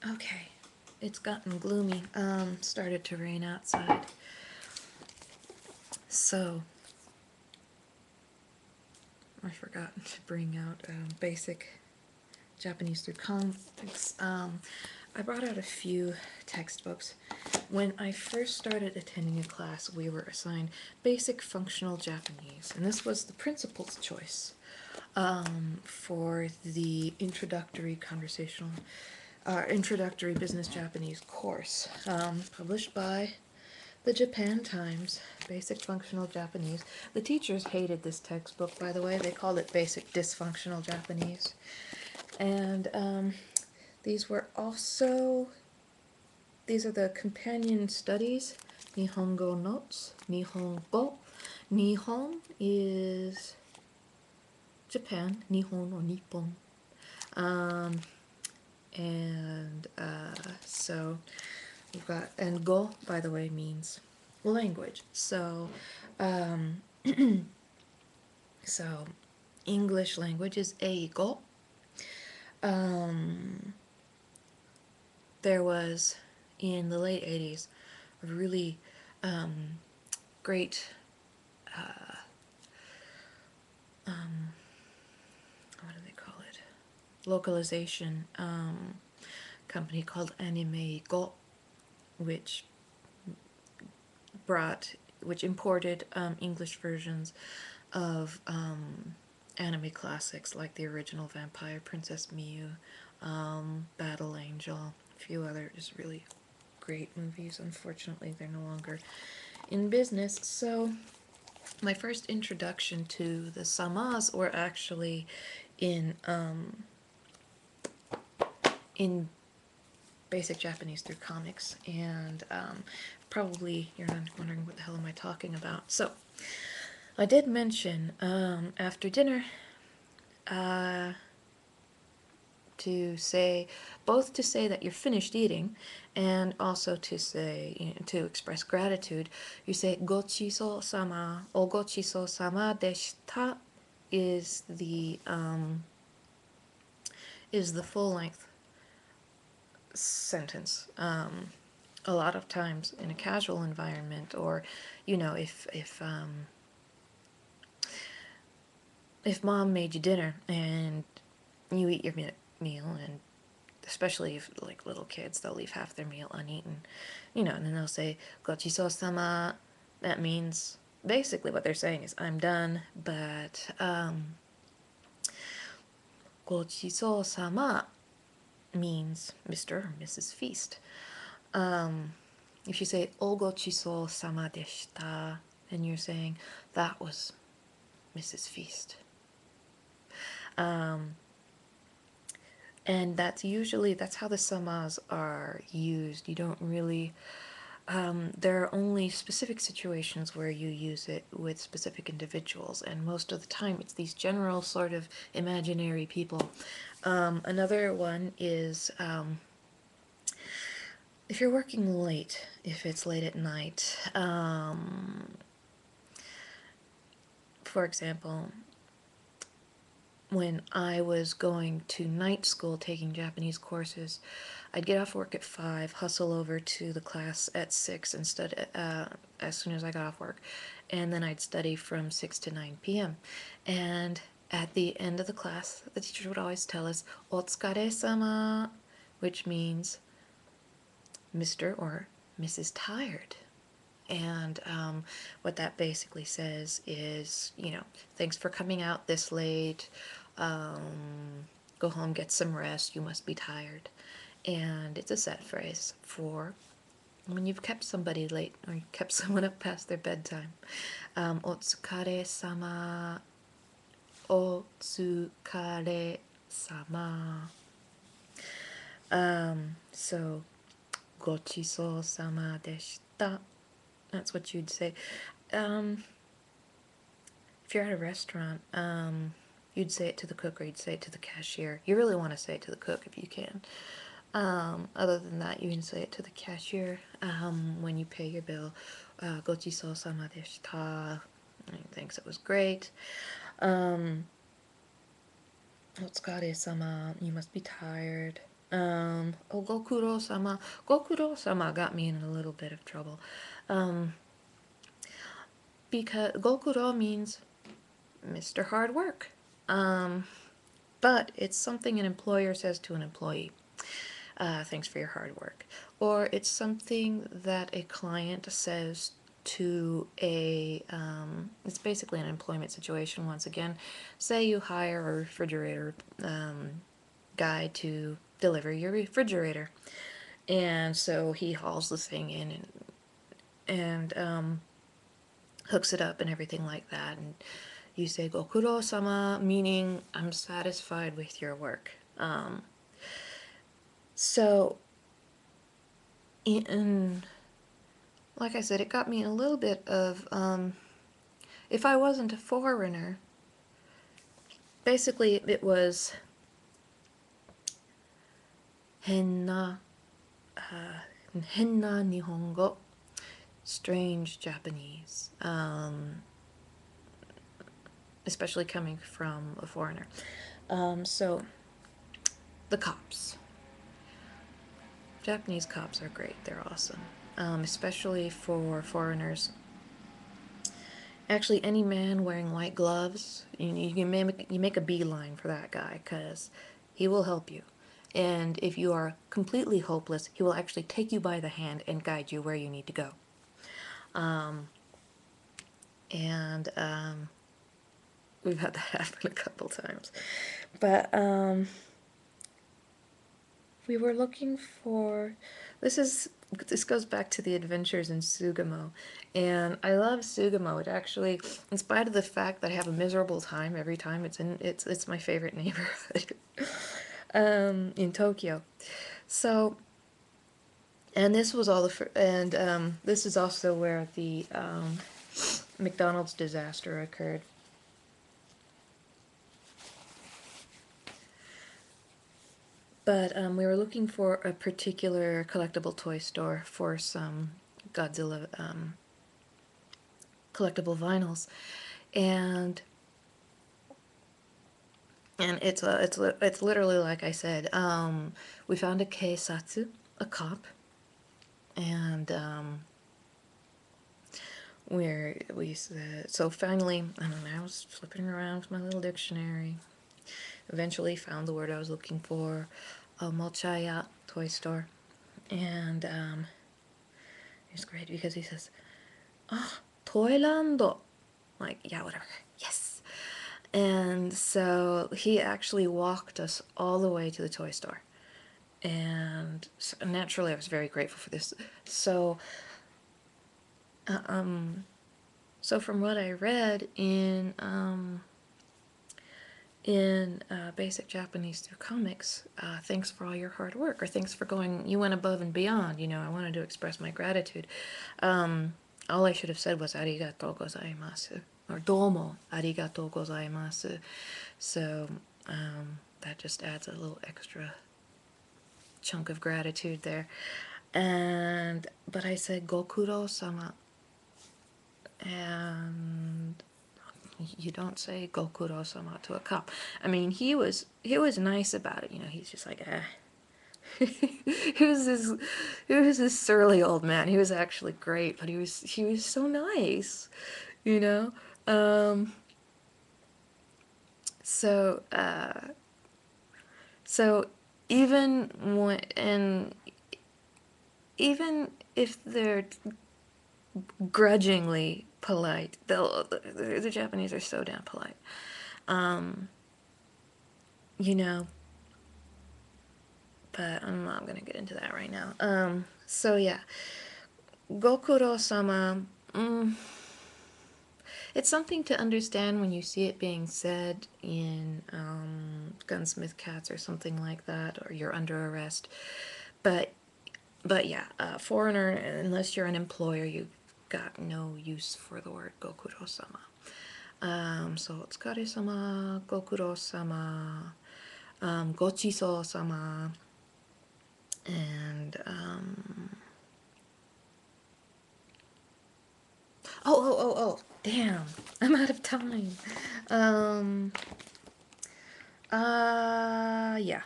Okay, it's gotten gloomy. Started to rain outside. So, I forgot to bring out basic Japanese through comics. I brought out a few textbooks. When I first started attending a class, we were assigned basic functional Japanese, and this was the principal's choice for the introductory business Japanese course, published by the Japan Times, Basic Functional Japanese. The teachers hated this textbook, by the way. They called it Basic Dysfunctional Japanese. And these are the companion studies, Nihongo notes, Nihongo. Nihon is Japan, Nihon or Nippon. So we've got, and go, by the way, means language. So, so English language is eigo. There was, in the late 80s, a really great, what do they call it? Localization company called Anime Go, which imported English versions of anime classics like the original Vampire Princess Miyu, Battle Angel, a few other just really great movies. Unfortunately, they're no longer in business. So my first introduction to the samas were actually in basic Japanese through comics, and probably you're not wondering what the hell am I talking about. So I did mention after dinner to say that you're finished eating, and also to say, to express gratitude. You say Gochisoh-sama. O-kage-sama deshita is the full-length sentence. A lot of times in a casual environment, or if mom made you dinner and you eat your meal, and especially if like little kids, they'll leave half their meal uneaten, and then they'll say Gochisoh-sama. That means basically what they're saying is I'm done, but Gochisoh-sama means Mr. or Mrs. Feast. If you say O Gochisoh-sama deshita, then you're saying that was Mrs. Feast. And that's how the samas are used. You don't really, there are only specific situations where you use it with specific individuals, and most of the time it's these general sort of imaginary people. Another one is, if you're working late, if it's late at night, for example, when I was going to night school taking Japanese courses, I'd get off work at 5, hustle over to the class at 6 instead, as soon as I got off work, and then I'd study from 6 to 9 p.m. And at the end of the class, the teacher would always tell us, O-tsukare-sama, which means Mr. or Mrs. Tired. And what that basically says is, thanks for coming out this late. Go home, get some rest. You must be tired. And it's a set phrase for when you've kept somebody late or you kept someone up past their bedtime. O-tsukare-sama. O-tsukare-sama. So, Gochisoh-sama deshita. That's what you'd say. If you're at a restaurant, you'd say it to the cook or you'd say it to the cashier. You really want to say it to the cook if you can. Other than that, you can say it to the cashier when you pay your bill. Gochisoh-sama deshita. He thinks it was great. O-tsukare-sama. You must be tired. O Gokuro-sama. Gokuro-sama got me in a little bit of trouble. Because Gokuro means Mr. Hard Work. But it's something an employer says to an employee. Thanks for your hard work. Or it's something that a client says to it's basically an employment situation once again. Say you hire a refrigerator guy to deliver your refrigerator. And so he hauls the thing in and hooks it up and everything like that. And you say Gokuro-sama, meaning I'm satisfied with your work. So, like I said, it got me a little bit of, if I wasn't a foreigner, basically it was henna, henna nihongo, strange Japanese, especially coming from a foreigner. So, the cops. Japanese cops are great, they're awesome, especially for foreigners. Actually, any man wearing white gloves, you make a beeline for that guy, because he will help you. And if you are completely hopeless, he will actually take you by the hand and guide you where you need to go. We've had that happen a couple times. But we were looking for... This goes back to the adventures in Sugamo, and I love Sugamo. It actually, in spite of the fact that I have a miserable time every time it's my favorite neighborhood in Tokyo. So, and this was all this is also where the McDonald's disaster occurred. But we were looking for a particular collectible toy store for some Godzilla collectible vinyls, and it's literally like I said. We found a keisatsu, a cop, and we said, so finally, I don't know, I was flipping around with my little dictionary. Eventually found the word I was looking for, a mochaya toy store, and it's great because he says, "Oh, Toylando," like, yeah, whatever, yes. And so he actually walked us all the way to the toy store, and so naturally I was very grateful for this. So so from what I read in basic Japanese through comics, thanks for all your hard work, or thanks for you went above and beyond, I wanted to express my gratitude. All I should have said was arigatou gozaimasu, or domo arigatou gozaimasu. So that just adds a little extra chunk of gratitude there. But I said Gokuro-sama, and you don't say Gokuro-sama to a cop. I mean, he was nice about it. He's just like, he was this surly old man. He was actually great, but he was so nice, you know. So so even if they're grudgingly polite, the Japanese are so damn polite. But I'm not gonna get into that right now. So yeah, Gokuro-sama, it's something to understand when you see it being said in Gunsmith Cats or something like that, or You're Under Arrest. But yeah, foreigner, unless you're an employer, you've got no use for the word Gokuro-sama. So O-tsukare-sama, Gokuro-sama, Gochisoh-sama, and oh, damn, I'm out of time. Yeah,